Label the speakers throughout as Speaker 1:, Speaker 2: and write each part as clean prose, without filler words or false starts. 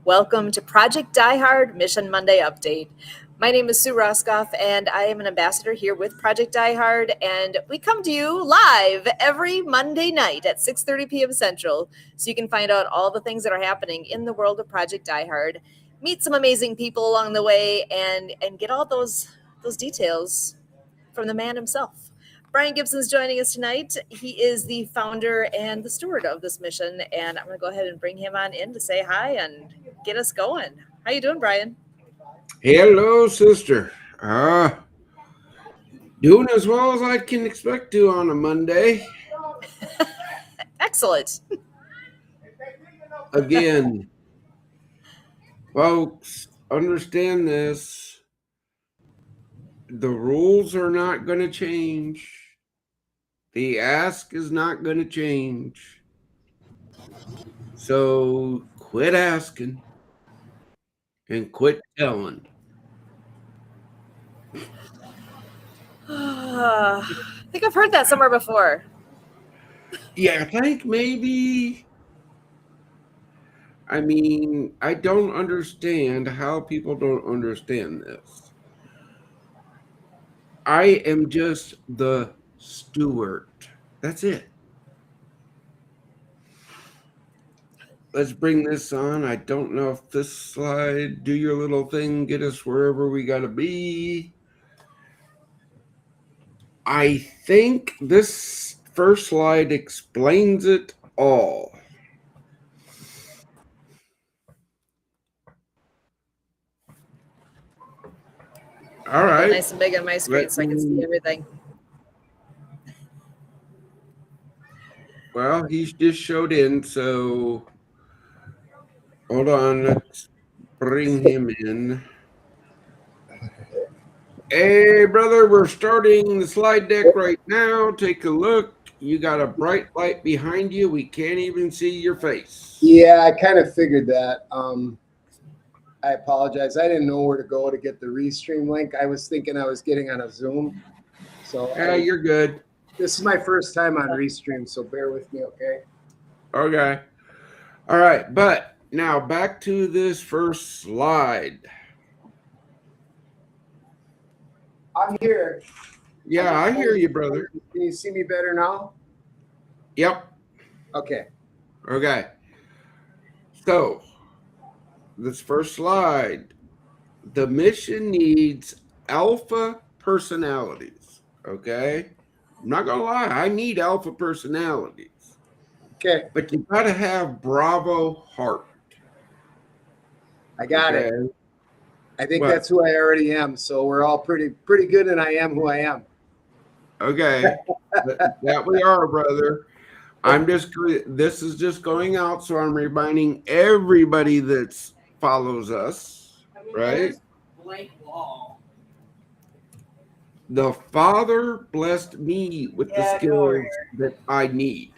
Speaker 1: Welcome to Project Die Hard Mission Monday Update. My name is Sue Roskoff, and I am an ambassador here with Project Die Hard, and we come to you live every Monday night at 6:30 p.m. Central, so you can find out all the things that are happening in the world of Project Die Hard, meet some amazing people along the way, and get all those details from the man himself. Brian Gibson's joining us tonight. He is the founder and the steward of this mission, and I'm going to go ahead and bring him on in to say hi and get us going. How you doing, Brian?
Speaker 2: Hello, sister. Doing as well as I can expect to on a Monday.
Speaker 1: Excellent.
Speaker 2: Again, folks, understand this. The rules are not going to change. The ask is not going to change. So quit asking and quit telling.
Speaker 1: I think I've heard that somewhere before.
Speaker 2: Yeah, I think maybe. I mean, I don't understand how people don't understand this. I am just the steward. That's it. Let's bring this on. I don't know if this slide, do your little thing, get us wherever we got to be. I think this first slide explains it all. All right.
Speaker 1: Nice and big on my screen so I can see everything.
Speaker 2: Well, he's just showed in, so hold on. Let's bring him in. Hey, brother, we're starting the slide deck right now. Take a look. You got a bright light behind you. We can't even see your face.
Speaker 3: Yeah, I kind of figured that. I apologize. I didn't know where to go to get the Restream link. I was thinking I was getting on a Zoom. So
Speaker 2: yeah, you're good.
Speaker 3: This is my first time on Restream, so bear with me, okay?
Speaker 2: Okay. All right, but now back to this first slide.
Speaker 3: I'm here.
Speaker 2: Yeah, I hear you, brother.
Speaker 3: Can you see me better now?
Speaker 2: Yep.
Speaker 3: Okay.
Speaker 2: Okay. So, this first slide, the mission needs alpha personalities, okay? I'm not going to lie, I need alpha personalities.
Speaker 3: Okay.
Speaker 2: But you got to have Bravo heart.
Speaker 3: I got it. I think that's who I already am. So we're all pretty good, and I am who I am.
Speaker 2: Okay. That we are, brother. This is just going out, so I'm reminding everybody that follows us, right?
Speaker 4: Blank wall.
Speaker 2: The Father blessed me with the skills that I need.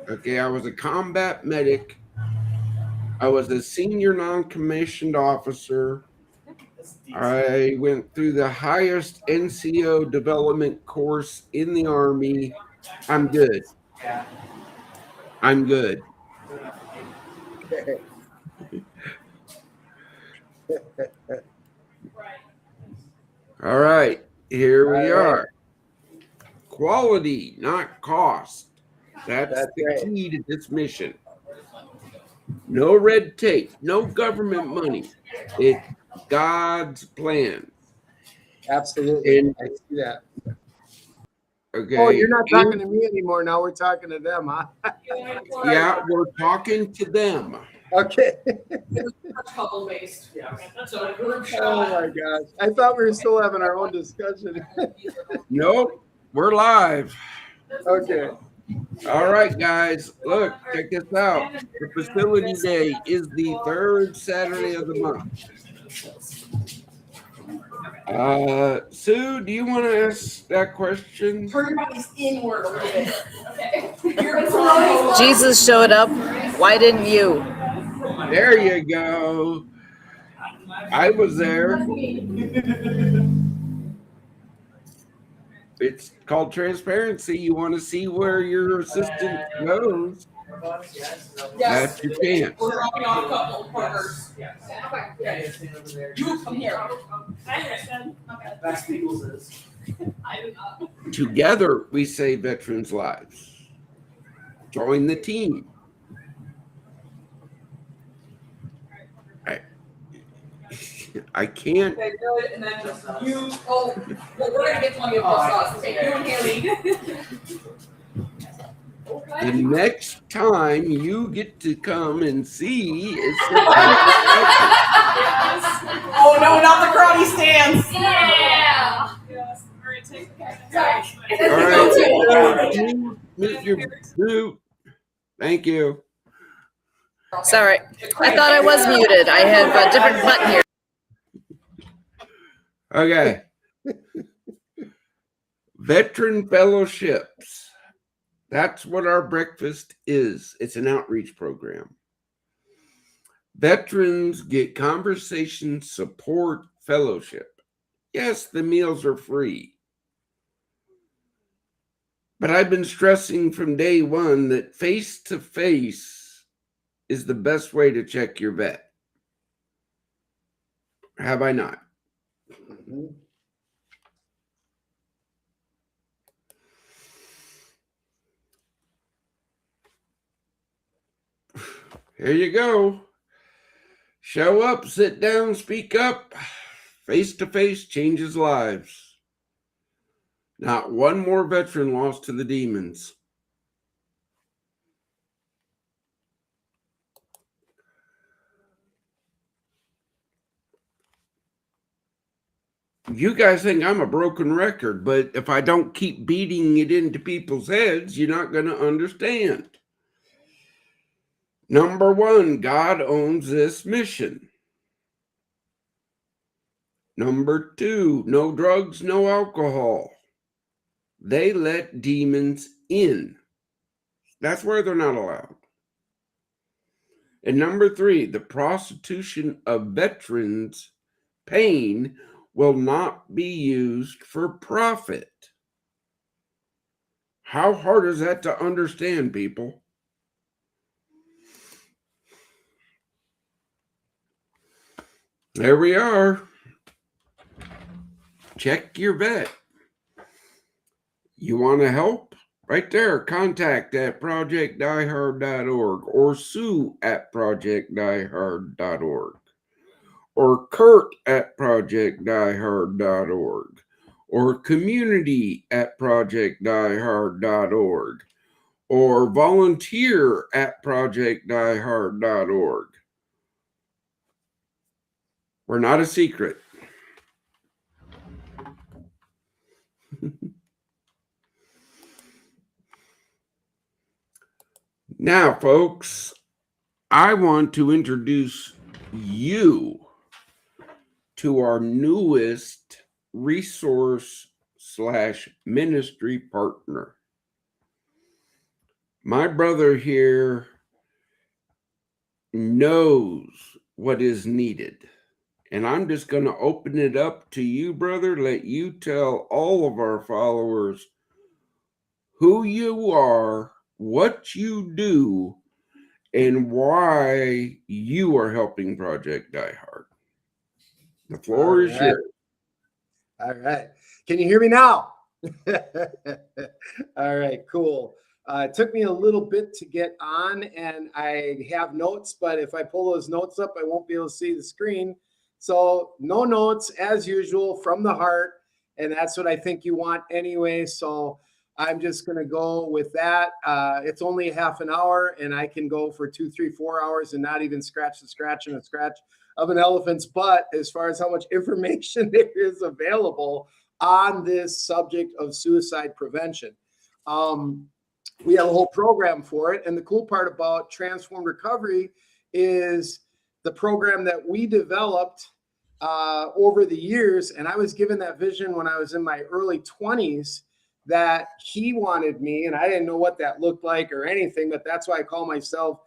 Speaker 2: Okay, I was a combat medic. I was a senior non-commissioned officer. I went through the highest NCO development course in the Army. I'm good. I'm good. All right, here we are. Quality, not cost. That's the key to this mission. No red tape, no government money. It's God's plan.
Speaker 3: Absolutely. And I see that.
Speaker 2: Okay.
Speaker 3: Oh, you're not talking to me anymore. Now we're talking to them, huh?
Speaker 2: Yeah, we're talking to them.
Speaker 3: Okay.
Speaker 4: Couple based. Yeah. So
Speaker 3: oh my gosh. I thought we were still having our own discussion.
Speaker 2: Nope. We're live.
Speaker 3: Okay.
Speaker 2: All right, guys. Look, check this out. The facility day is the third Saturday of the month. Sue, do you want to ask that question?
Speaker 4: Turn your bodies inward a little bit. Okay.
Speaker 1: Jesus showed up. Why didn't you?
Speaker 2: There you go. I was there. It's called transparency. You want to see where your assistant goes.
Speaker 4: Yes.
Speaker 2: That you can.
Speaker 4: We're dropping off a couple partners.
Speaker 5: Okay.
Speaker 4: You come here.
Speaker 5: I understand. Okay.
Speaker 6: That's people's is.
Speaker 5: I do not.
Speaker 2: Together, we save veterans' lives. Join the team. I can't.
Speaker 4: Okay, good. And then you. Oh, well, we're gonna get plenty of sauce. Okay, you and Haley.
Speaker 2: The next time you get to come and see is
Speaker 4: Oh no, not the karate stance.
Speaker 5: Yeah. Yes. All right, take
Speaker 2: all right. Mute your mute. Thank you.
Speaker 1: Sorry. I thought I was muted. I have a different button here.
Speaker 2: Okay. Veteran fellowships. That's what our breakfast is. It's an outreach program. Veterans get conversation support fellowship. Yes, the meals are free. But I've been stressing from day one that face-to-face is the best way to check your vet. Have I not?
Speaker 3: Mhm.
Speaker 2: Here you go. Show up, sit down, speak up. Face-to-face changes lives. Not one more veteran lost to the demons. You guys think I'm a broken record, but if I don't keep beating it into people's heads, you're not going to understand. Number one, God owns this mission. Number two, no drugs, no alcohol. They let demons in. That's where they're not allowed. And number three, the prostitution of veterans' pain will not be used for profit. How hard is that to understand, people? There we are. Check your vet. You want to help? Right there, contact at projectdiehard.org or sue at projectdiehard.org or Kurt at projectdiehard.org or community at projectdiehard.org or volunteer at projectdiehard.org. We're not a secret. Now, folks, I want to introduce you to our newest resource/ministry partner. My brother here knows what is needed. And I'm just going to open it up to you, brother. Let you tell all of our followers who you are, what you do, and why you are helping Project Die Hard. The floor is yours.
Speaker 3: All right. Can you hear me now? All right, cool. It took me a little bit to get on, and I have notes, but if I pull those notes up, I won't be able to see the screen. So no notes, as usual, from the heart, and that's what I think you want anyway. So I'm just going to go with that. It's only half an hour, and I can go for 2, 3, 4 hours and not even scratch the scratch and a scratch of an elephant's butt as far as how much information there is available on this subject of suicide prevention. We have a whole program for it. And the cool part about Transformed Recovery is the program that we developed over the years. And I was given that vision when I was in my early 20s that he wanted me, and I didn't know what that looked like or anything, but that's why I call myself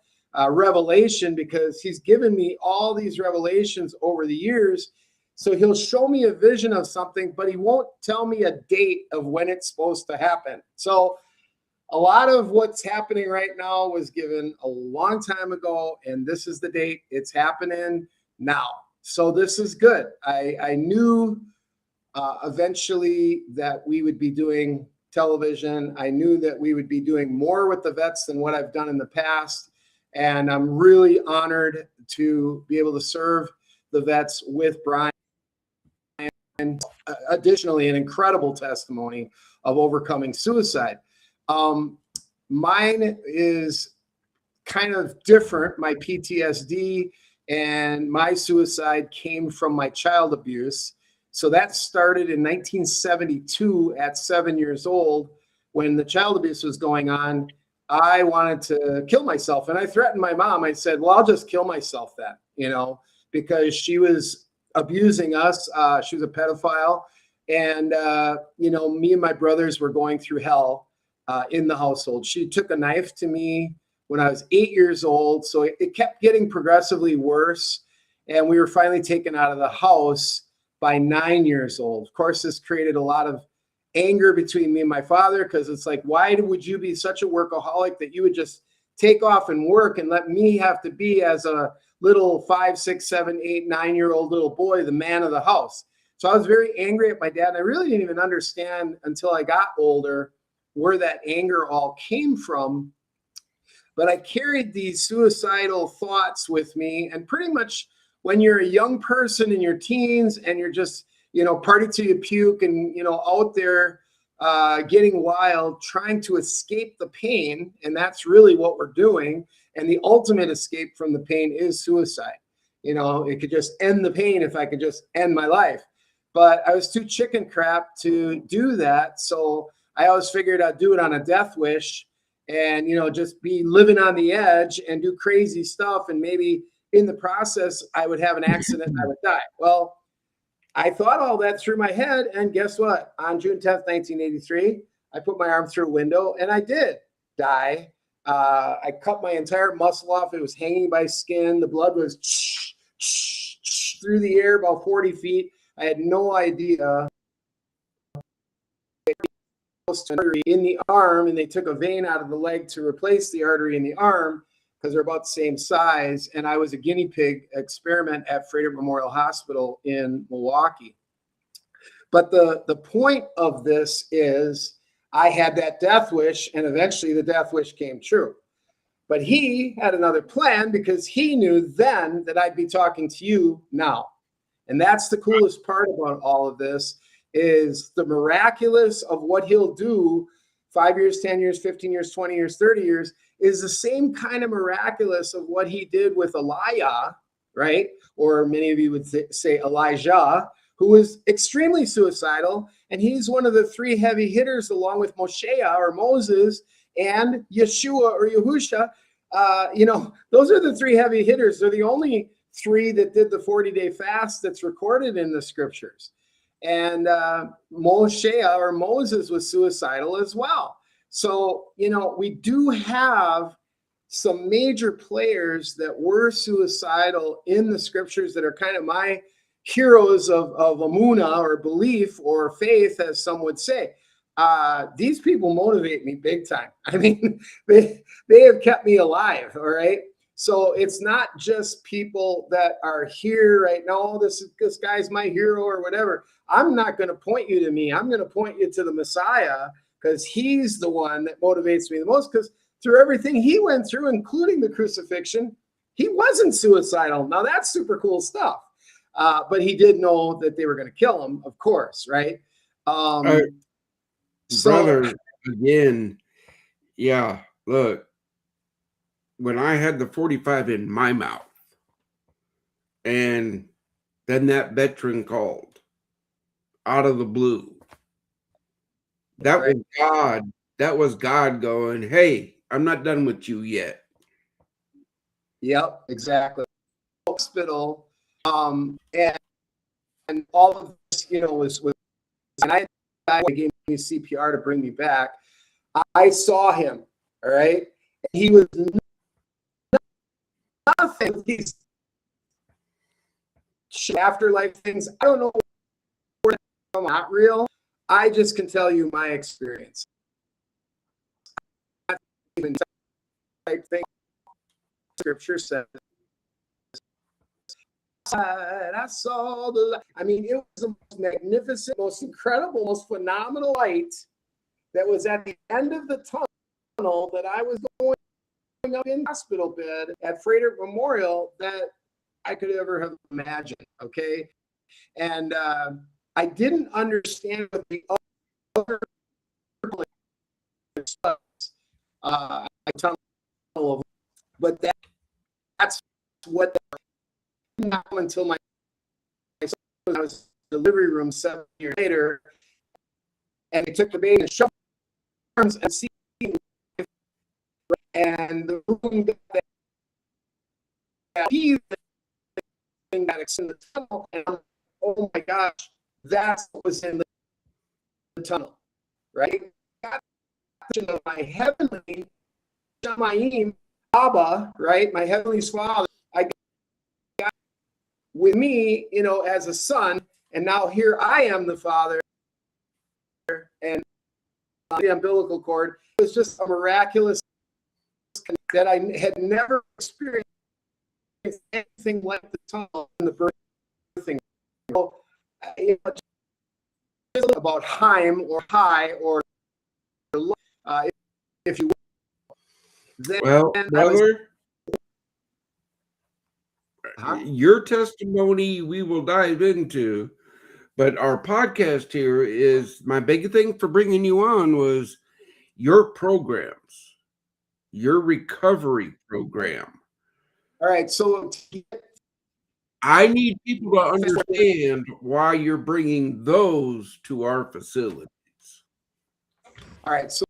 Speaker 3: Revelation, because he's given me all these revelations over the years. So he'll show me a vision of something, but he won't tell me a date of when it's supposed to happen. So a lot of what's happening right now was given a long time ago, and this is the date. It's happening now. So this is good. I knew eventually that we would be doing television. I knew that we would be doing more with the vets than what I've done in the past. And I'm really honored to be able to serve the vets with Brian. And additionally, an incredible testimony of overcoming suicide. Mine is kind of different. My PTSD and my suicide came from my child abuse. So that started in 1972 at 7 years old. When the child abuse was going on, I wanted to kill myself. And I threatened my mom. I said, well, I'll just kill myself then, you know, because she was abusing us. She was a pedophile. And, you know, me and my brothers were going through hell in the household. She took a knife to me when I was 8 years old. So it kept getting progressively worse. And we were finally taken out of the house by 9 years old. Of course, this created a lot of anger between me and my father, because it's like, why would you be such a workaholic that you would just take off and work and let me have to be, as a little 5, 6, 7, 8, 9-year-old little boy, the man of the house? So I was very angry at my dad. And I really didn't even understand until I got older where that anger all came from. But I carried these suicidal thoughts with me. And pretty much when you're a young person in your teens and you're just, you know, party till you puke and, you know, out there getting wild, trying to escape the pain. And that's really what we're doing. And the ultimate escape from the pain is suicide. You know, it could just end the pain if I could just end my life. But I was too chicken crap to do that. So I always figured I'd do it on a death wish and, you know, just be living on the edge and do crazy stuff. And maybe in the process, I would have an accident and I would die. Well, I thought all that through my head. And guess what? On June 10th, 1983, I put my arm through a window and I did die. I cut my entire muscle off. It was hanging by skin. The blood was through the air about 40 feet. I had no idea. In the arm, and they took a vein out of the leg to replace the artery in the arm because they're about the same size. And I was a guinea pig experiment at Frederick Memorial Hospital in Milwaukee. But the point of this is I had that death wish, and eventually the death wish came true. But he had another plan because he knew then that I'd be talking to you now. And that's the coolest part about all of this, is the miraculous of what he'll do 5 years, 10 years, 15 years, 20 years, 30 years is the same kind of miraculous of what he did with Elijah, right? Or many of you would say Elijah, who was extremely suicidal. And he's one of the three heavy hitters along with Moshe or Moses and Yeshua or Yahusha. You know, those are the three heavy hitters. They're the only three that did the 40-day fast that's recorded in the scriptures. And Moshe or Moses was suicidal as well. So, you know, we do have some major players that were suicidal in the scriptures that are kind of my heroes of Amunah or belief or faith, as some would say. These people motivate me big time. I mean, they have kept me alive. All right. So it's not just people that are here right now. Oh, this guy's my hero or whatever. I'm not going to point you to me. I'm going to point you to the Messiah, because he's the one that motivates me the most, because through everything he went through, including the crucifixion, he wasn't suicidal. Now that's super cool stuff. But he did know that they were going to kill him, of course. Right.
Speaker 2: Brother, again, yeah, look, when I had the 45 in my mouth and then that veteran called out of the blue, that was God. That was God going, hey, I'm not done with you yet.
Speaker 3: Yep, exactly. Hospital, and all of this, you know, was and I gave me CPR to bring me back. I saw him, all right? He was nothing. These afterlife things, I don't know where they're not real. I just can tell you my experience. type thing. Scripture says, I saw the light. I mean, it was the most magnificent, most incredible, most phenomenal light that was at the end of the tunnel that I was going up in the hospital bed at Frederick Memorial that I could ever have imagined. Okay. And I didn't understand what the other tunnel, but that's what not until my I was in the delivery room 7 years later, and they took the baby and shoved arms and see, and the room that in the tunnel, and oh my gosh, that's what was in the tunnel, right? Of my heavenly Shamayim, Abba, right? My heavenly Father, I got with me, you know, as a son, and now here I am the father, and the umbilical cord. It was just a miraculous that I had never experienced anything like the tunnel and the birthing. So, you know, just about Heim or high or if you will. Then
Speaker 2: well, brother, your testimony we will dive into, but our podcast here is my big thing for bringing you on was your programs, your recovery program.
Speaker 3: All right, so
Speaker 2: I need people to understand why you're bringing those to our facilities.
Speaker 3: All right, so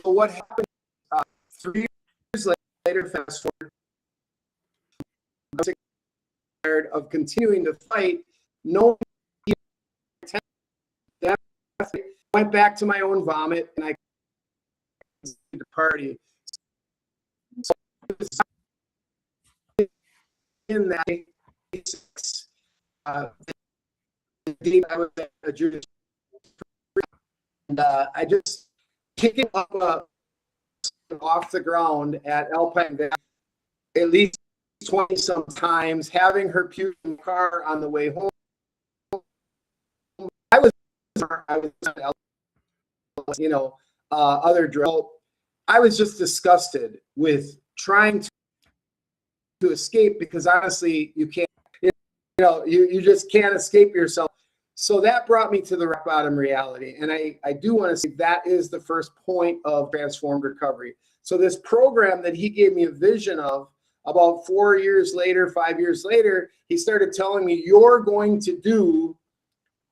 Speaker 3: what happened 3 years later, fast forward, I was tired of continuing to fight. No, that went back to my own vomit, and I the party. So in that, I was a Judas, and I just kicking up off the ground at Alpine Valley at least 20 some times, having her puke in the car on the way home. I was you know, other drugs. I was just disgusted with trying to escape, because honestly, you can't, you know, you just can't escape yourself. So that brought me to the rock bottom reality. And I do want to say that is the first point of transformed recovery. So this program that he gave me a vision of, about 4 years later, 5 years later, he started telling me, you're going to do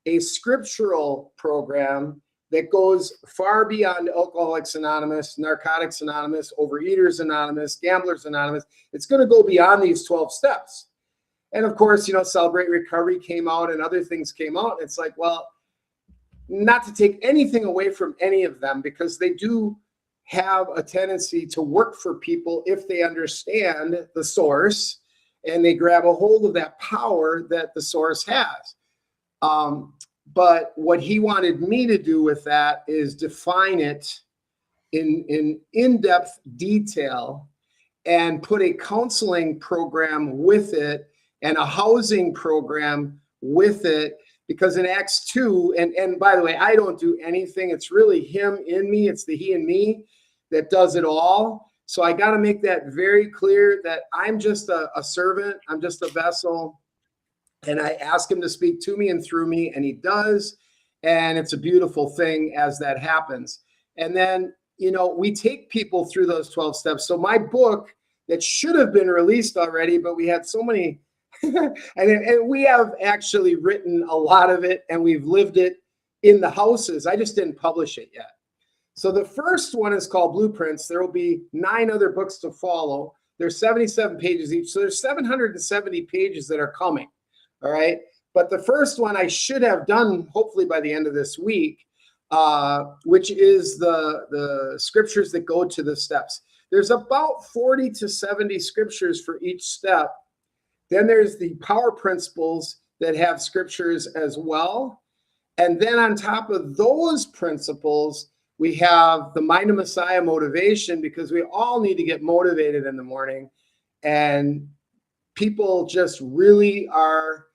Speaker 3: a scriptural program that goes far beyond Alcoholics Anonymous, Narcotics Anonymous, Overeaters Anonymous, Gamblers Anonymous. It's going to go beyond these 12 steps. And of course, you know, Celebrate Recovery came out and other things came out. It's like, well, not to take anything away from any of them, because they do have a tendency to work for people if they understand the source and they grab a hold of that power that the source has. But what he wanted me to do with that is define it in in-depth detail and put a counseling program with it and a housing program with it. Because in Acts 2, and by the way, I don't do anything. It's really him in me. It's the he and me that does it all. So I got to make that very clear that I'm just a servant. I'm just a vessel. And I ask him to speak to me and through me, and he does. And it's a beautiful thing as that happens. And then, you know, we take people through those 12 steps. So my book that should have been released already, but we had so many, and we have actually written a lot of it, and we've lived it in the houses. I just didn't publish it yet. So the first one is called Blueprints. There will be 9 other books to follow. There's 77 pages each. So there's 770 pages that are coming. All right. But the first one I should have done hopefully by the end of this week, which is the scriptures that go to the steps. There's about 40 to 70 scriptures for each step. Then there's the power principles that have scriptures as well. And then on top of those principles, We have the Mind of Messiah motivation, because we all need to get motivated in the morning. And people just really are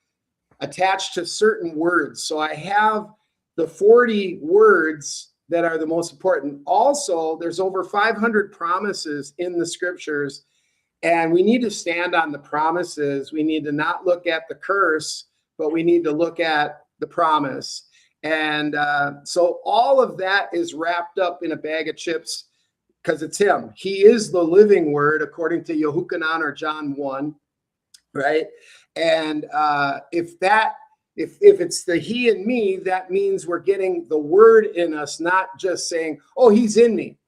Speaker 3: attached to certain words. So I have the 40 words that are the most important. Also, there's over 500 promises in the scriptures, and we need to stand on the promises. We need to not look at the curse, but we need to look at the promise. And so all of that is wrapped up in a bag of chips, because it's him. He is the living word, according to Yehukanan or John 1, right? And if it's the he and me, that means we're getting the word in us, not just saying, oh, he's in me.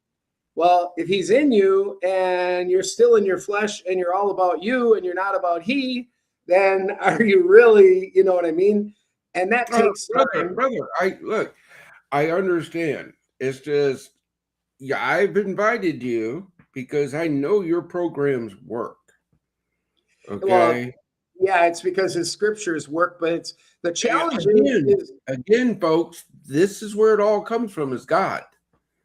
Speaker 3: Well, if he's in you and you're still in your flesh and you're all about you and you're not about he, then are you really, you know what I mean? And that takes time.
Speaker 2: Brother, I understand. It's just, yeah, I've invited you because I know your programs work. Okay.
Speaker 3: Well, yeah, it's because his scriptures work, but it's the challenge
Speaker 2: again, folks, this is where it all comes from, is God.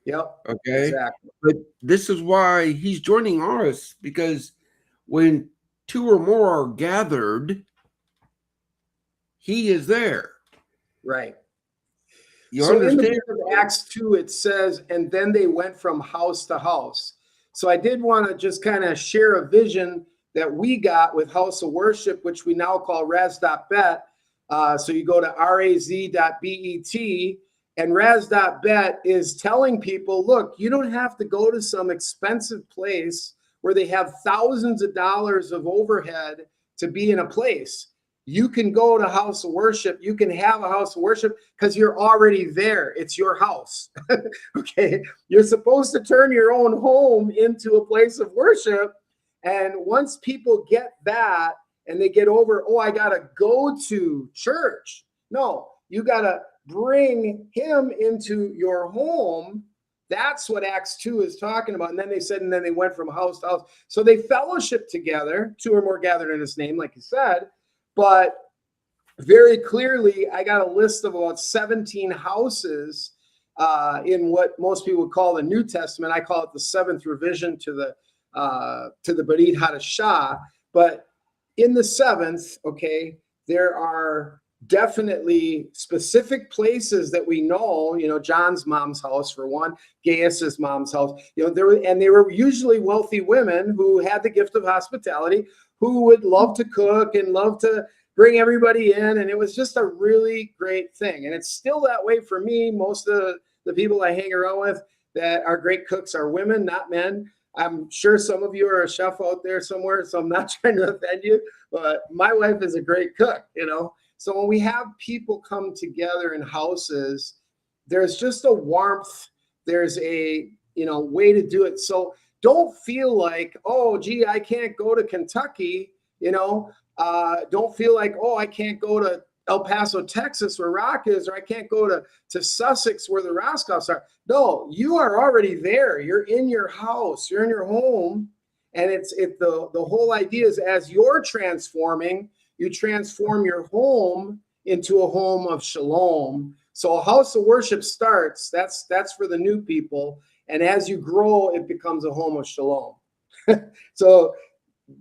Speaker 3: Yep.
Speaker 2: Okay.
Speaker 3: Exactly.
Speaker 2: But this is why he's joining us, because when two or more are gathered, he is there.
Speaker 3: Right.
Speaker 2: You
Speaker 3: so
Speaker 2: understand?
Speaker 3: in the book of Acts 2, it says, and then they went from house to house. So I did want to just kind of share a vision that we got with House of Worship, which we now call raz.bet. So you go to raz.bet, and raz.bet is telling people, look, you don't have to go to some expensive place where they have thousands of dollars of overhead to be in a place. You can go to House of Worship. You can have a House of Worship because you're already there. It's your house. Okay. You're supposed to turn your own home into a place of worship. And once people get that and they get over, oh, I got to go to church. No, you got to bring him into your home. That's what Acts 2 is talking about. And then they said, and then they went from house to house. So they fellowship together, two or more gathered in his name, like you said. But very clearly, I got a list of about 17 houses in what most people would call the New Testament. I call it the seventh revision to the Berit Hadashah. But in the seventh, okay, there are definitely specific places that we know, John's mom's house for one, Gaius's mom's house, they were usually wealthy women who had the gift of hospitality, who would love to cook and love to bring everybody in. And it was just a really great thing. And it's still that way for me. Most of the people I hang around with that are great cooks are women, not men. I'm sure some of you are a chef out there somewhere, so I'm not trying to offend you, but my wife is a great cook, So when we have people come together in houses, there's just a warmth. There's a, way to do it. So don't feel like, oh, gee, I can't go to Kentucky, don't feel like, oh, I can't go to El Paso, Texas, where Rock is, or I can't go to Sussex where the Roscoffs are. No, you are already there. You're in your house. You're in your home. And the whole idea is, as you're transforming, you transform your home into a home of shalom. So a house of worship starts, that's for the new people. And as you grow, it becomes a home of shalom. So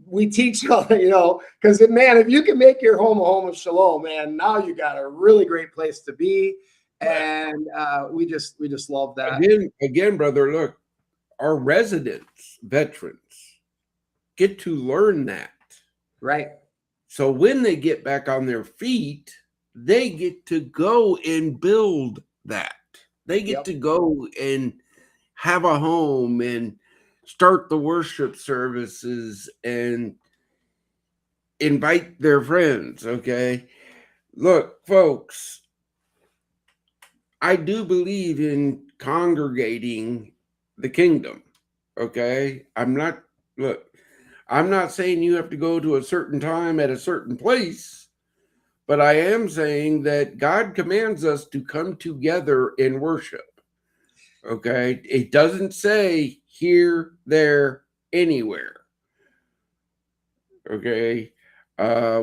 Speaker 3: we teach, because man, if you can make your home a home of shalom, man, now you got a really great place to be. And we just love that.
Speaker 2: Again, brother, look, our residents, veterans, get to learn that.
Speaker 3: Right.
Speaker 2: So when they get back on their feet, they get to go and build that. They get to go and have a home and start the worship services and invite their friends, okay? Look, folks, I do believe in congregating the kingdom, okay? I'm not saying you have to go to a certain time at a certain place, but I am saying that God commands us to come together in worship, okay? It doesn't say here, there, anywhere, okay?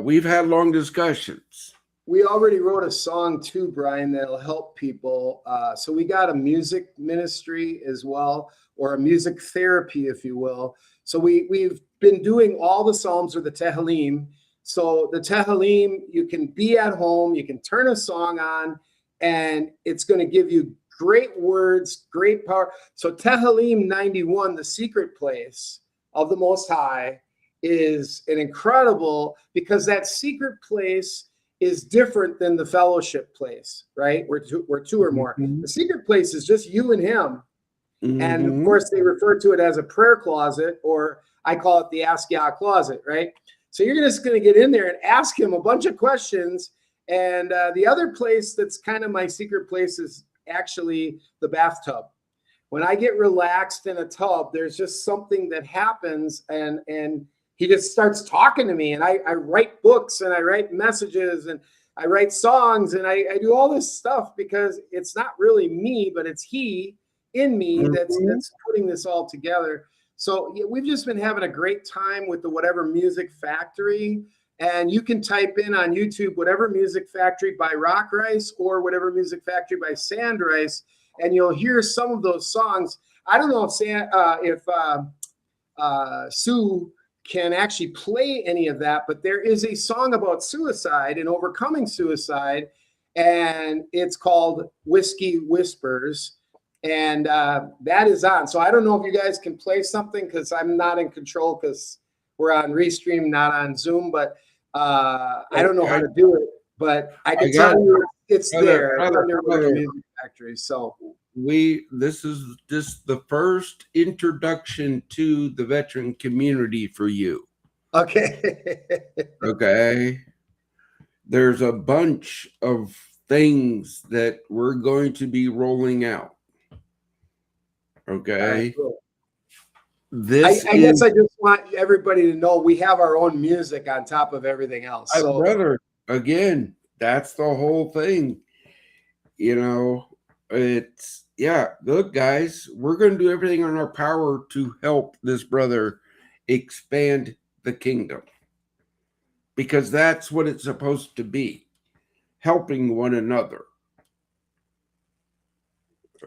Speaker 2: We've had long discussions.
Speaker 3: we already wrote a song too, Brian, that'll help people. So we got a music ministry as well, or a music therapy, if you will. So we've been doing all the Psalms or the Tehillim. So the Tehillim, you can be at home, you can turn a song on, and it's going to give you great words, great power. So Tehillim 91, the secret place of the Most High, is an incredible, because that secret place is different than the fellowship place, right? Where two or more.
Speaker 2: Mhm.
Speaker 3: The secret place is just you and him. And of
Speaker 2: Mhm.
Speaker 3: course, they refer to it as a prayer closet, or I call it the Ask Yah closet, right? So you're just going to get in there and ask him a bunch of questions. And the other place that's kind of my secret place is actually the bathtub. When I get relaxed in a tub, there's just something that happens, and he just starts talking to me, and I write books, and I write messages, and I write songs, and I do all this stuff because it's not really me, but it's he in me that's putting this all together. So yeah, we've just been having a great time with the Whatever Music Factory. And you can type in on YouTube Whatever Music Factory by Rock Rice or Whatever Music Factory by Sand Rice, and you'll hear some of those songs. I don't know if Sue can actually play any of that, but there is a song about suicide and overcoming suicide, and it's called Whiskey Whispers. And that is on. So I don't know if you guys can play something, because I'm not in control, because we're on Restream, not on Zoom. But I don't know how to do it. But I can tell you it's there. It's under Whatever Music Factory. So
Speaker 2: this is just the first introduction to the veteran community for you.
Speaker 3: okay.
Speaker 2: Okay. There's a bunch of things that we're going to be rolling out. Okay.
Speaker 3: Cool.
Speaker 2: This
Speaker 3: I guess I just want everybody to know we have our own music on top of everything else. So
Speaker 2: brother, again, that's the whole thing. You know, it's look, guys, we're going to do everything in our power to help this brother expand the kingdom, because that's what it's supposed to be, helping one another.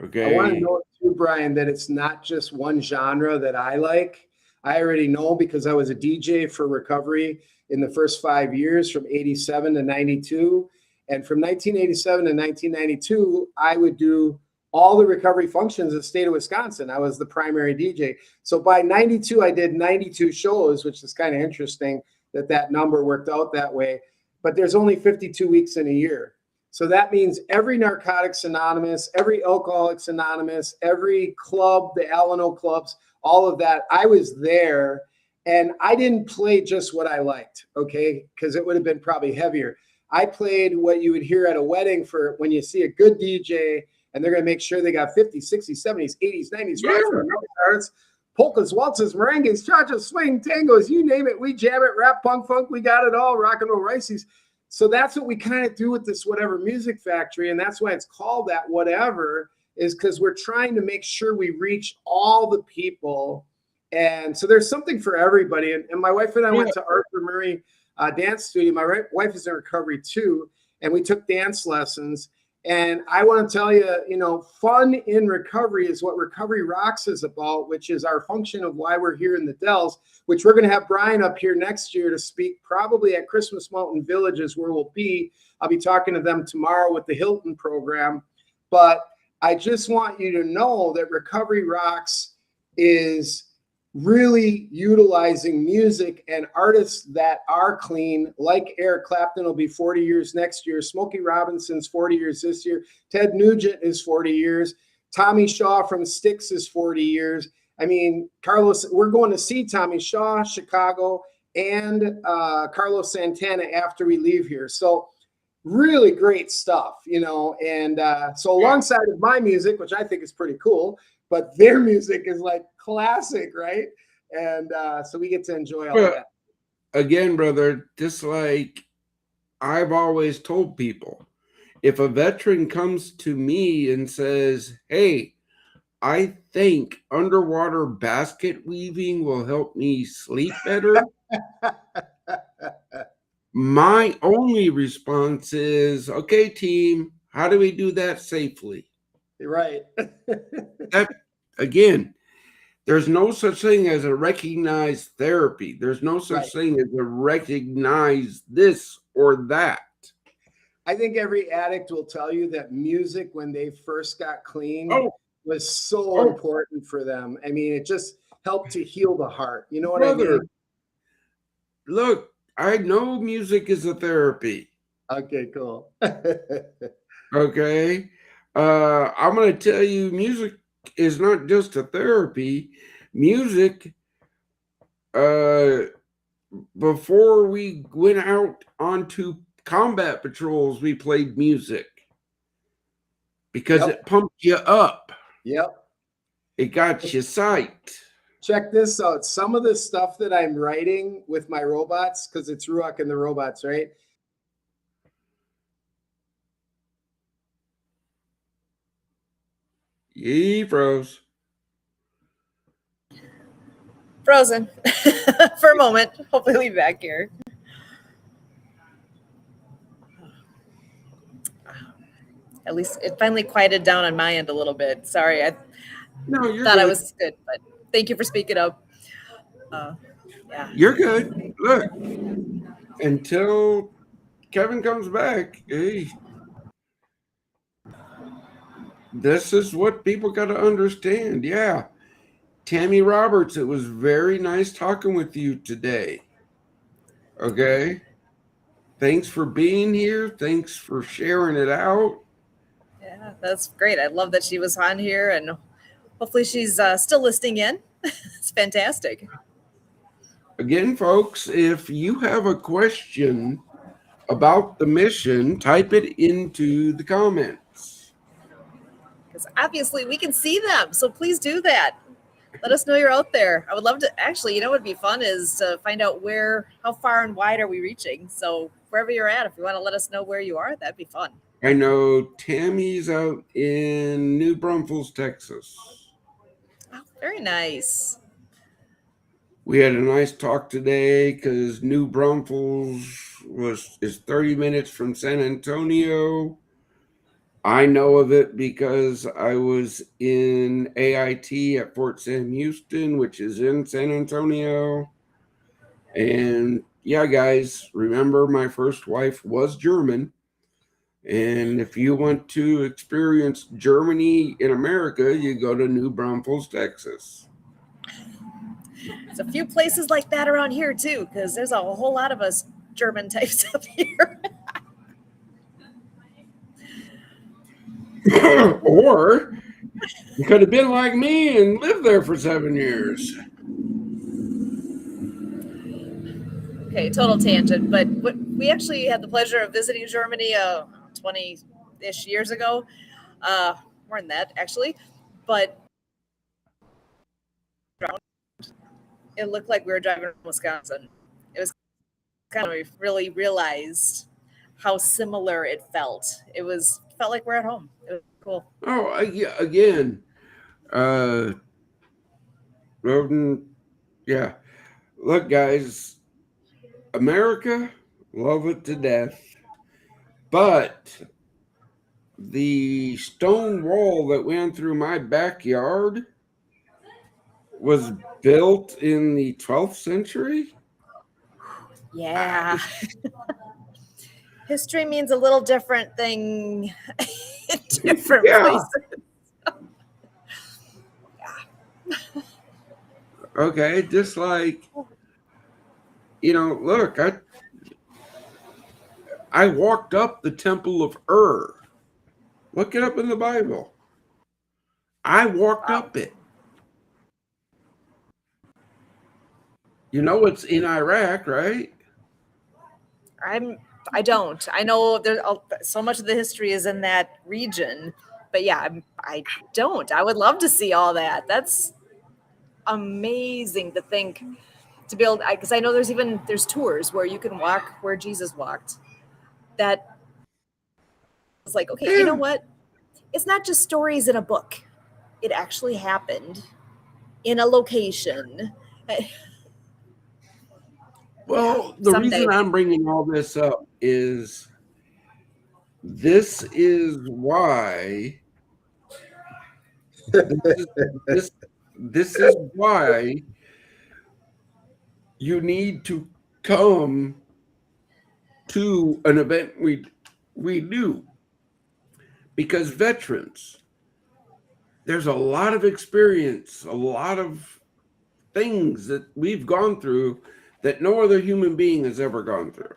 Speaker 2: Okay.
Speaker 3: I want to know too, Brian, that it's not just one genre that I like. I already know, because I was a DJ for Recovery in the first 5 years, from 87 to 92. And from 1987 to 1992, I would do all the recovery functions in the state of Wisconsin. I was the primary DJ. So by 92, I did 92 shows, which is kind of interesting that number worked out that way. But there's only 52 weeks in a year. So that means every Narcotics Anonymous, every Alcoholics Anonymous, every club, the Alano clubs, all of that, I was there. And I didn't play just what I liked, okay? Because it would have been probably heavier. I played what you would hear at a wedding for when you see a good DJ, and they're going to make sure they got 50s, 60s, 70s, 80s, 90s, rock, polkas, waltzes, merengues, cha-cha, swing, tangos, you name it. We jam it, rap, punk, funk, we got it all, rock and roll, rices. So that's what we kind of do with this Whatever Music Factory, and that's why it's called that, whatever, is because we're trying to make sure we reach all the people. And so there's something for everybody. And my wife and I went to Arthur Murray dance studio. My wife is in recovery too, and we took dance lessons. And I want to tell you, fun in recovery is what Recovery Rocks is about, which is our function of why we're here in the Dells, which we're going to have Brian up here next year to speak, probably at Christmas Mountain Villages, where we'll be. I'll be talking to them tomorrow with the Hilton program. But I just want you to know that Recovery Rocks is really utilizing music and artists that are clean, like Eric Clapton will be 40 years next year. Smokey Robinson's 40 years this year. Ted Nugent is 40 years. Tommy Shaw from Styx is 40 years. I mean, Carlos, we're going to see Tommy Shaw, Chicago, and Carlos Santana after we leave here. So really great stuff, and so alongside of my music, which I think is pretty cool, but their music is like classic, right? And so we get to enjoy all that.
Speaker 2: Again, brother, just like I've always told people, if a veteran comes to me and says, hey, I think underwater basket weaving will help me sleep better, My only response is, okay, team, how do we do that safely?
Speaker 3: You're right.
Speaker 2: That, again, there's no such thing as a recognized therapy. There's no such
Speaker 3: Right.
Speaker 2: thing as a recognized this or that.
Speaker 3: I think every addict will tell you that music, when they first got clean,
Speaker 2: Oh,
Speaker 3: was so
Speaker 2: Oh.
Speaker 3: important for them. I mean, it just helped to heal the heart. You know what I
Speaker 2: brother,
Speaker 3: mean?
Speaker 2: look, I know music is a therapy.
Speaker 3: Okay, cool.
Speaker 2: Okay. I'm going to tell you, music is not just a therapy. Music, before we went out onto combat patrols, we played music because
Speaker 3: Yep.
Speaker 2: it pumped you up.
Speaker 3: Yep.
Speaker 2: It got you psyched.
Speaker 3: Check this out. Some of the stuff that I'm writing with my robots, because it's Ruach and the robots, right?
Speaker 2: Ye froze.
Speaker 1: Frozen for a moment. Hopefully, we'll be back here. At least it finally quieted down on my end a little bit. Sorry, I
Speaker 2: No, you're
Speaker 1: thought
Speaker 2: good.
Speaker 1: I was good, but thank you for speaking up. Yeah.
Speaker 2: You're good. Look, until Kevin comes back, hey, this is what people got to understand. Yeah. Tammy Roberts, it was very nice talking with you today. Okay. Thanks for being here. Thanks for sharing it out.
Speaker 1: Yeah, that's great. I love that she was on here, and hopefully she's still listening in. It's fantastic.
Speaker 2: Again, folks, if you have a question about the mission, type it into the comments.
Speaker 1: Because obviously we can see them, so please do that. Let us know you're out there. I would love to actually, what would be fun is to find out how far and wide are we reaching. So wherever you're at, if you want to let us know where you are, that'd be fun.
Speaker 2: I know Tammy's out in New Braunfels, Texas.
Speaker 1: Oh, very nice.
Speaker 2: We had a nice talk today because New Braunfels is 30 minutes from San Antonio. I know of it because I was in AIT at Fort Sam Houston, which is in San Antonio. And yeah, guys, remember my first wife was German. And if you want to experience Germany in America, you go to New Braunfels, Texas.
Speaker 1: There's a few places like that around here too, because there's a whole lot of us German types up here.
Speaker 2: Or you could have been like me and lived there for 7 years.
Speaker 1: Okay, total tangent, but we actually had the pleasure of visiting Germany 20-ish years ago. More than that, actually. But it looked like we were driving in Wisconsin. It was kind of, we really realized how similar it felt. Felt like we're at home. It was cool.
Speaker 2: Oh, yeah, again, Roden, yeah. Look, guys, America, love it to death. But the stone wall that went through my backyard was built in the 12th century.
Speaker 1: Yeah. History means a little different thing in different places.
Speaker 2: Okay, just like, look, I walked up the temple of Ur. Look it up in the Bible. I walked up it. You know it's in Iraq, right?
Speaker 1: I don't. I know there's so much of the history is in that region, but yeah, I don't. I would love to see all that. That's amazing to think to build. Because I know there's tours where you can walk where Jesus walked. That it's like, okay, you know what? It's not just stories in a book. It actually happened in a location.
Speaker 2: Well, the
Speaker 1: Someday.
Speaker 2: reason I'm bringing all this up is this is why this this is why you need to come to an event we do, because veterans, there's a lot of experience, a lot of things that we've gone through that no other human being has ever gone through.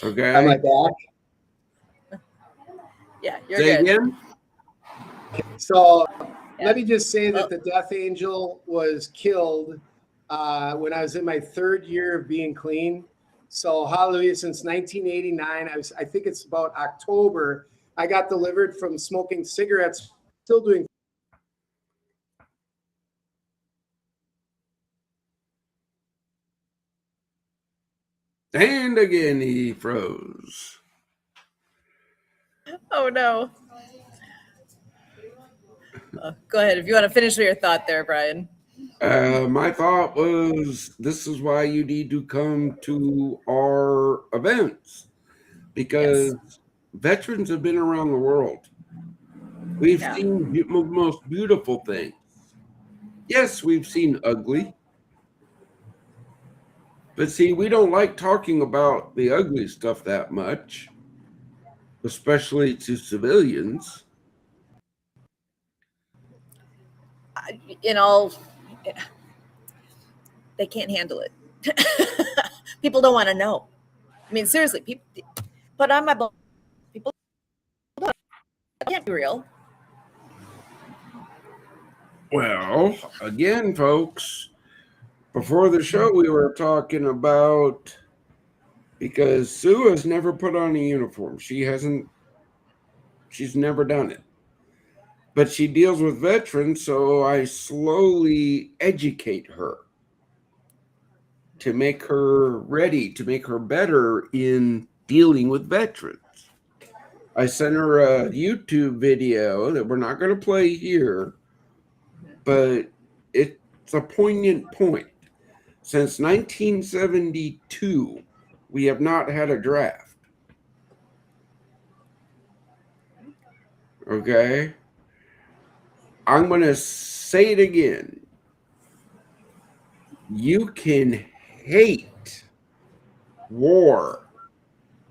Speaker 2: Okay.
Speaker 3: Am I back?
Speaker 1: Yeah, you're
Speaker 2: Say
Speaker 1: good.
Speaker 2: again.
Speaker 3: So
Speaker 1: Yeah.
Speaker 3: let me just say that
Speaker 1: Oh.
Speaker 3: the Death Angel was killed when I was in my 3rd year of being clean. So hallelujah, since 1989, I think it's about October, I got delivered from smoking cigarettes, still doing.
Speaker 2: And again, he froze.
Speaker 1: Oh no. Go ahead. If you want to finish your thought there, Brian.
Speaker 2: My thought was this is why you need to come to our events, because veterans have been around the world. We've
Speaker 1: Yeah.
Speaker 2: seen the most beautiful things. Yes, we've seen ugly. But see, we don't like talking about the ugly stuff that much, especially to civilians.
Speaker 1: You know, they can't handle it. People don't want to know. I mean, seriously, people put on my people don't, it can't be real.
Speaker 2: Well, again, folks, before the show, we were talking about, because Sue has never put on a uniform. She's never done it. But she deals with veterans, so I slowly educate her to make her ready, to make her better in dealing with veterans. I sent her a YouTube video that we're not going to play here, but it's a poignant point. Since 1972, we have not had a draft. Okay? I'm going to say it again. You can hate war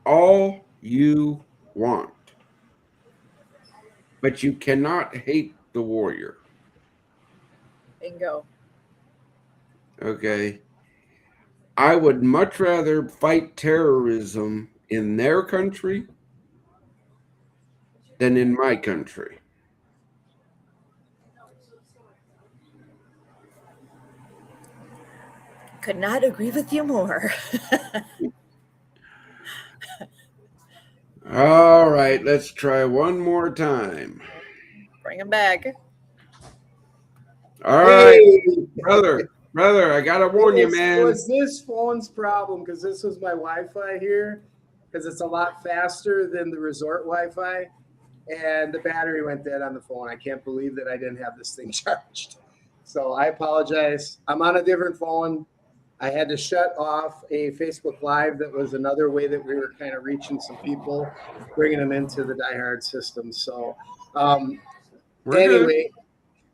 Speaker 2: all you want, but you cannot hate the warrior.
Speaker 1: Bingo.
Speaker 2: Okay? I would much rather fight terrorism in their country than in my country.
Speaker 1: Could not agree with you more.
Speaker 2: All right, let's try one more time.
Speaker 1: Bring them back.
Speaker 2: All right,
Speaker 3: Hey,
Speaker 2: brother, I gotta warn you,
Speaker 3: it
Speaker 2: man.
Speaker 3: was this phone's problem because this was my Wi-Fi here, because it's a lot faster than the resort Wi-Fi, and the battery went dead on the phone. I can't believe that I didn't have this thing charged. So I apologize. I'm on a different phone. I had to shut off a Facebook Live. That was another way that we were kind of reaching some people, bringing them into the Die Hard system. So
Speaker 2: We're good.
Speaker 3: anyway,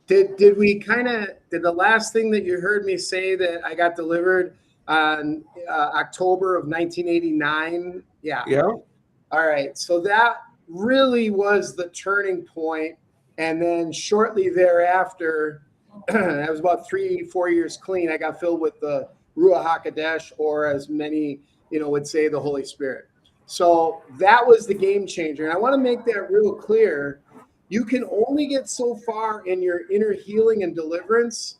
Speaker 3: did we kind of, did the last thing that you heard me say that I got delivered on October of 1989? Yeah.
Speaker 2: Yeah.
Speaker 3: All right. So that really was the turning point. And then shortly thereafter, I was about 3-4 years clean. I got filled with the Ruach HaKodesh, or as many, would say, the Holy Spirit. So that was the game changer. And I want to make that real clear. You can only get so far in your inner healing and deliverance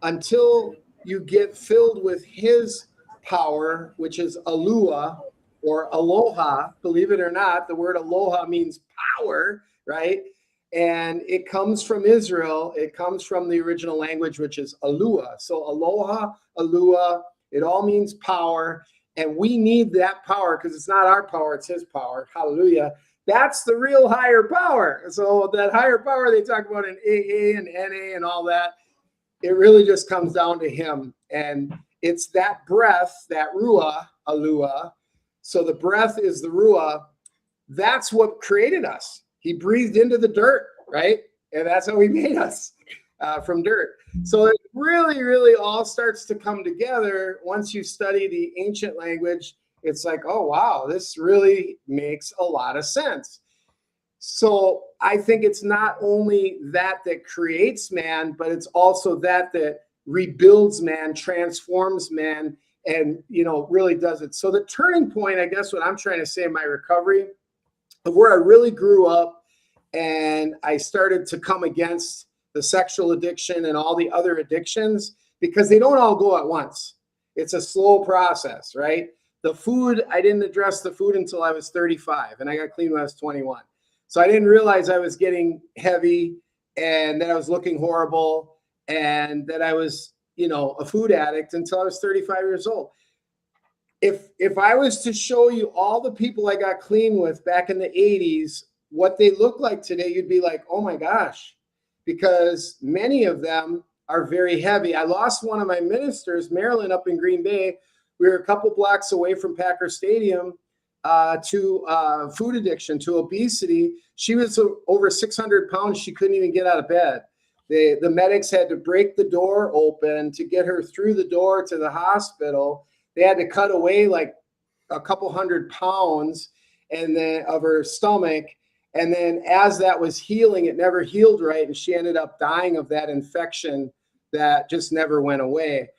Speaker 3: until you get filled with his power, which is Alua or Aloha. Believe it or not, the word Aloha means power, right? And it comes from Israel. It comes from the original language, which is Alua. So Aloha, Alua, it all means power. And we need that power because it's not our power, it's his power. Hallelujah. That's the real higher power. So that higher power they talk about in AA and NA and all that, it really just comes down to him. And it's that breath, that ruah, alua. So the breath is the ruah. That's what created us. He breathed into the dirt, right? And that's how he made us, from dirt. So it really, really all starts to come together once you study the ancient language. It's like, oh, wow, this really makes a lot of sense. So I think it's not only that creates man, but it's also that rebuilds man, transforms man, and, really does it. So the turning point, I guess what I'm trying to say in my recovery, of where I really grew up and I started to come against the sexual addiction and all the other addictions, because they don't all go at once. It's a slow process, right? The food, I didn't address the food until I was 35, and I got clean when I was 21. So I didn't realize I was getting heavy and that I was looking horrible and that I was, a food addict until I was 35 years old. If I was to show you all the people I got clean with back in the 80s, what they look like today, you'd be like, oh my gosh, because many of them are very heavy. I lost one of my ministers, Marilyn, up in Green Bay. We were a couple blocks away from Packer Stadium, to food addiction, to obesity. She was over 600 pounds. She couldn't even get out of bed. The medics had to break the door open to get her through the door to the hospital. They had to cut away like a couple 100 pounds and then of her stomach. And then as that was healing, it never healed right. And she ended up dying of that infection that just never went away.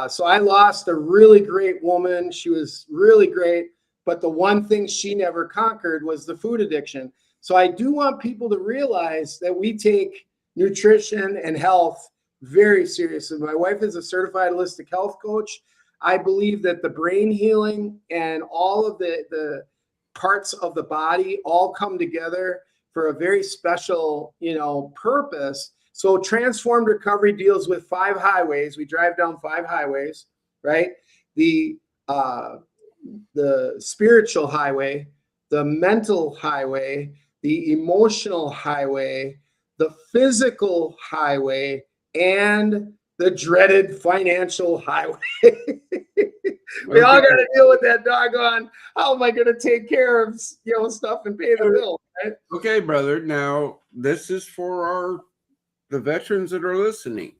Speaker 3: So I lost a really great woman. She was really great. But the one thing she never conquered was the food addiction. So I do want people to realize that we take nutrition and health very seriously. My wife is a certified holistic health coach. I believe that the brain healing and all of the parts of the body all come together for a very special, purpose. So transformed recovery deals with 5 highways. We drive down 5 highways, right? The spiritual highway, the mental highway, the emotional highway, the physical highway, and the dreaded financial highway. We all got to deal with that doggone, how am I going to take care of, stuff and pay the bill, right?
Speaker 2: Okay, brother. Now, this is for the veterans that are listening.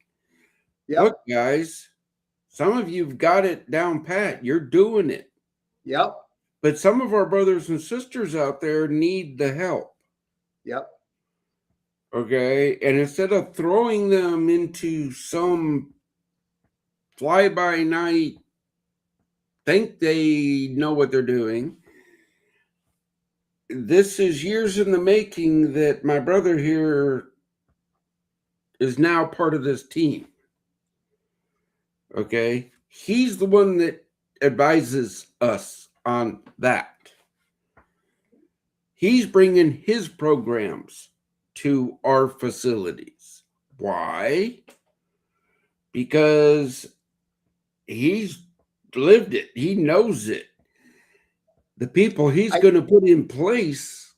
Speaker 3: Yep.
Speaker 2: Look, guys, some of you've got it down pat. You're doing it.
Speaker 3: Yep.
Speaker 2: But some of our brothers and sisters out there need the help.
Speaker 3: Yep.
Speaker 2: Okay. And instead of throwing them into some fly-by-night, think they know what they're doing, this is years in the making that my brother here is now part of this team. Okay. He's the one that advises us on that. He's bringing his programs to our facilities. Why? Because he's lived it. He knows it. The people he's going to put in place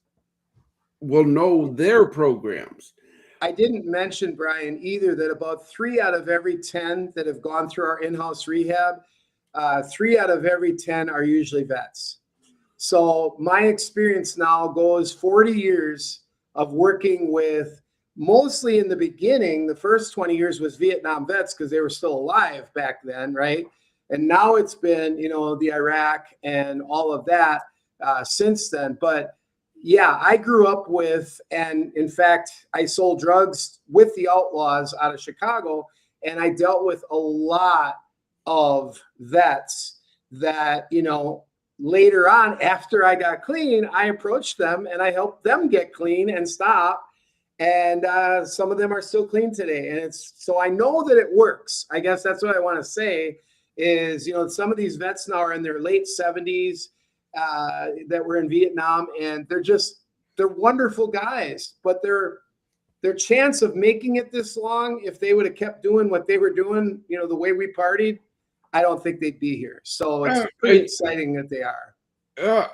Speaker 2: will know their programs.
Speaker 3: I didn't mention, Brian, either that about 3 out of every 10 that have gone through our in-house rehab, 3 out of every 10 are usually vets. So my experience now goes 40 years of working with, mostly in the beginning, the first 20 years was Vietnam vets because they were still alive back then, right? And now it's been, the Iraq and all of that since then. But yeah, I grew up with, and in fact, I sold drugs with the Outlaws out of Chicago, and I dealt with a lot of vets that, later on, after I got clean, I approached them and I helped them get clean and stop. And some of them are still clean today. And so I know that it works. I guess that's what I want to say is, some of these vets now are in their late 70s that were in Vietnam, and they're wonderful guys, but their chance of making it this long, if they would have kept doing what they were doing, the way we partied, I don't think they'd be here. So it's pretty exciting that they are.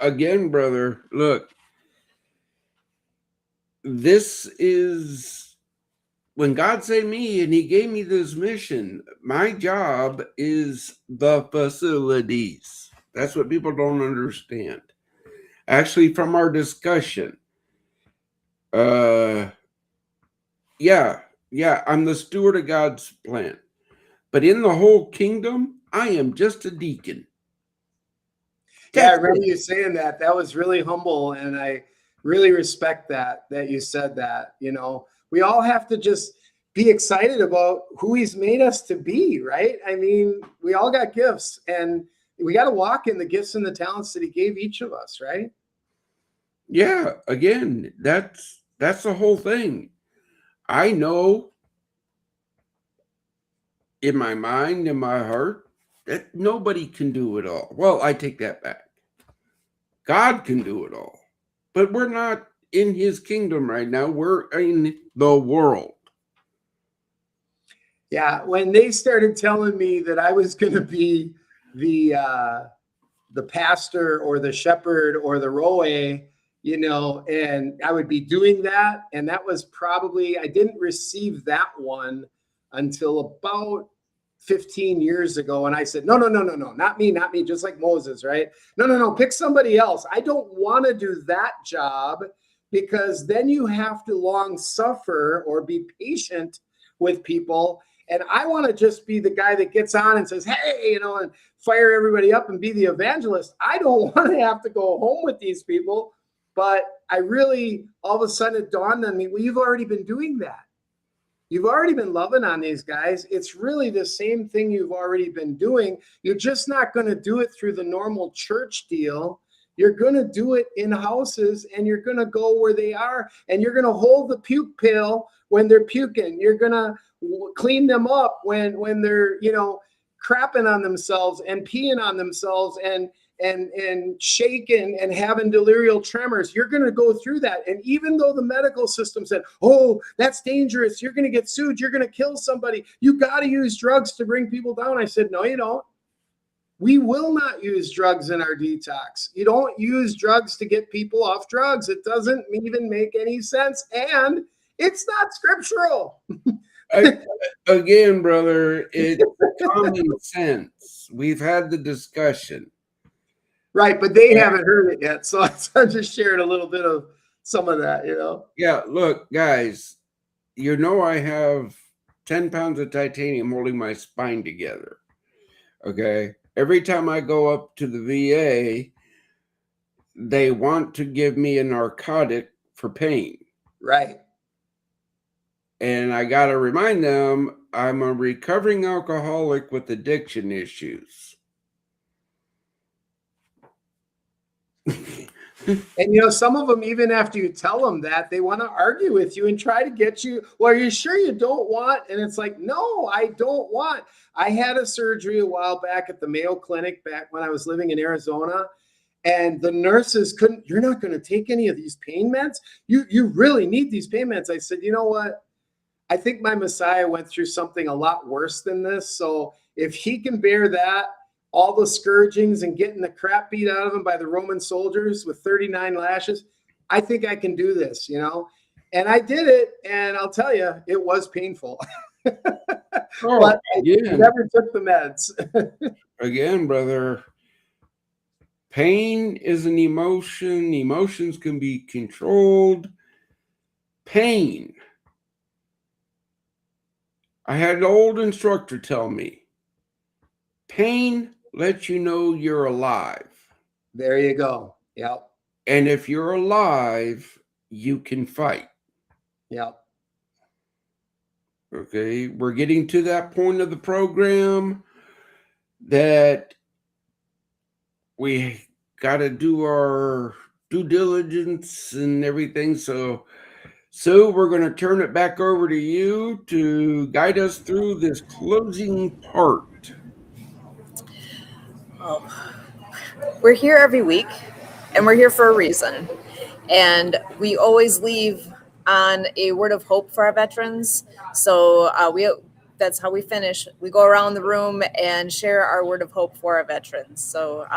Speaker 2: Again, brother, look, this is when God saved me and he gave me this mission, my job is the facilities. That's what people don't understand. Actually, from our discussion, yeah, I'm the steward of God's plan. But in the whole kingdom, I am just a deacon.
Speaker 3: Yeah, I remember you saying that. That was really humble, and I really respect that you said that. You know, we all have to just be excited about who he's made us to be, right? I mean, we all got gifts, and we got to walk in the gifts and the talents that he gave each of us, right?
Speaker 2: Yeah, again, that's the whole thing. I know in my mind, in my heart, that nobody can do it all. Well, I take that back. God can do it all. But we're not in his kingdom right now. We're in the world.
Speaker 3: Yeah, when they started telling me that I was going to be the pastor or the shepherd or the roe, you know, and I would be doing that, and that was probably, I didn't receive that one until about 15 years ago, and I said, no, not me, just like Moses, right? No, pick somebody else. I don't want to do that job, because then you have to long suffer or be patient with people. And I want to just be the guy that gets on and says, hey, you know, and fire everybody up and be the evangelist. I don't want to have to go home with these people. But I really, all of a sudden it dawned on me, well, you've already been doing that. You've already been loving on these guys. It's really the same thing you've already been doing. You're just not going to do it through the normal church deal. You're going to do it in houses, and you're going to go where they are, and you're going to hold the puke pail when they're puking. You're going to clean them up when they're, you know, crapping on themselves and peeing on themselves and shaking and having delirial tremors. You're going to go through that. And even though the medical system said, oh, that's dangerous, you're going to get sued, you're going to kill somebody, you got to use drugs to bring people down, I said, no, you don't. We will not use drugs in our detox. You don't use drugs to get people off drugs. It doesn't even make any sense. And it's not scriptural.
Speaker 2: Again, brother, it's common sense. We've had the discussion.
Speaker 3: Right, but they haven't heard it yet. So I just shared a little bit of some of that, you know.
Speaker 2: Yeah, look, guys, you know I have 10 pounds of titanium holding my spine together. Okay? Every time I go up to the VA, they want to give me a narcotic for pain.
Speaker 3: Right.
Speaker 2: And I got to remind them I'm a recovering alcoholic with addiction issues.
Speaker 3: And, you know, some of them, even after you tell them that, they want to argue with you and try to get you, well, are you sure you don't want? And it's like, no, I don't want. I had a surgery a while back at the Mayo Clinic back when I was living in Arizona. And the nurses couldn't, you're not going to take any of these pain meds? You really need these pain meds. I said, you know what? I think my Messiah went through something a lot worse than this. So if he can bear that, all the scourgings and getting the crap beat out of him by the Roman soldiers with 39 lashes, I think I can do this, you know? And I did it. And I'll tell you, it was painful. But I never took the meds.
Speaker 2: Again, brother, pain is an emotion. Emotions can be controlled. Pain. I had an old instructor tell me, pain lets you know you're alive.
Speaker 3: There you go. Yep.
Speaker 2: And if you're alive, you can fight.
Speaker 3: Yep.
Speaker 2: Okay, we're getting to that point of the program that we got to do our due diligence and everything. So we're going to turn it back over to you to guide us through this closing part.
Speaker 1: We're here every week, and we're here for a reason. And we always leave on a word of hope for our veterans. So that's how we finish. We go around the room and share our word of hope for our veterans. So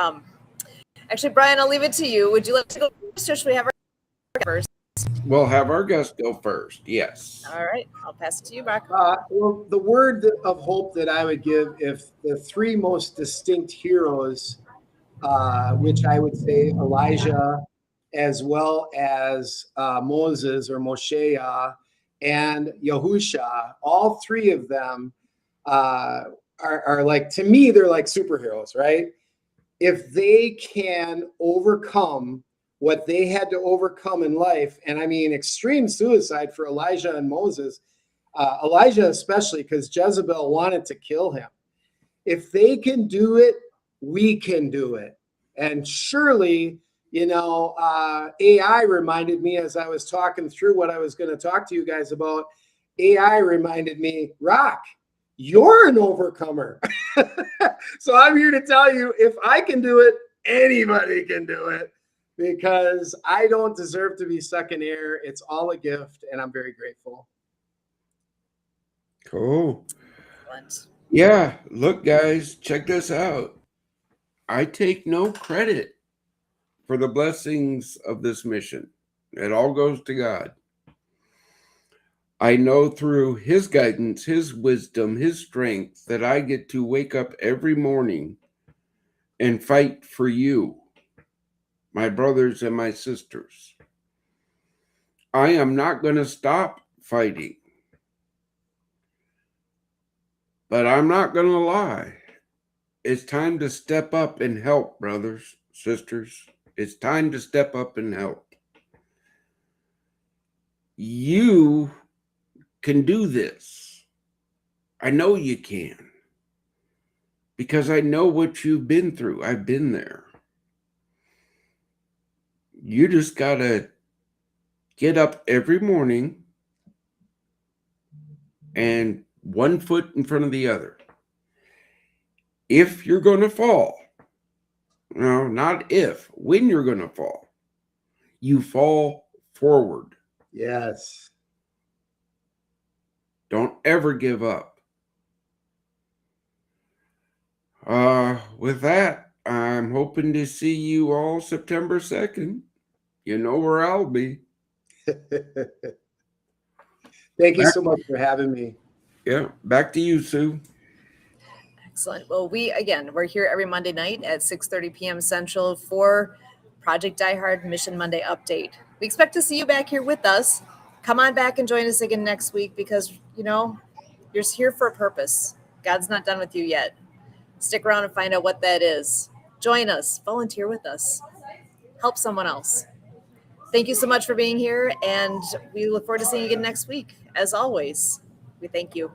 Speaker 1: actually, Brian, I'll leave it to you. Would you like to go first, or should we have our first?
Speaker 2: We'll have our guest go first. Yes.
Speaker 1: All right, I'll pass it to you, Brock.
Speaker 3: Well, the word of hope that I would give, if the three most distinct heroes, which I would say Elijah, as well as Moses or Moshe, and Yahusha, all three of them are like, to me, they're like superheroes, right? If they can overcome what they had to overcome in life, and I mean extreme suicide for Elijah and Moses, Elijah especially, because Jezebel wanted to kill him. If they can do it, we can do it. And surely, AI reminded me, as I was talking through what I was going to talk to you guys about, AI reminded me, Rock, you're an overcomer. So I'm here to tell you, if I can do it, anybody can do it, because I don't deserve to be second air. It's all a gift, and I'm very grateful.
Speaker 2: Cool.
Speaker 1: Excellent.
Speaker 2: Yeah. Look, guys, check this out. I take no credit for the blessings of this mission. It all goes to God. I know through His guidance, His wisdom, His strength that I get to wake up every morning and fight for you, my brothers and my sisters. I am not going to stop fighting. But I'm not going to lie. It's time to step up and help, brothers, sisters. It's time to step up and help. You can do this. I know you can. Because I know what you've been through. I've been there. You just got to get up every morning and one foot in front of the other. If you're going to fall, no, not if, when you're going to fall, you fall forward.
Speaker 3: Yes.
Speaker 2: Don't ever give up. With that, I'm hoping to see you all September 2nd. You know where I'll be.
Speaker 3: Thank you so much for having me.
Speaker 2: Yeah, back to you, Sue.
Speaker 1: Excellent. Well, we're here every Monday night at 6:30 p.m. Central for Project Die Hard Mission Monday Update. We expect to see you back here with us. Come on back and join us again next week because, you're here for a purpose. God's not done with you yet. Stick around and find out what that is. Join us. Volunteer with us. Help someone else. Thank you so much for being here, and we look forward to seeing you again next week. As always, we thank you.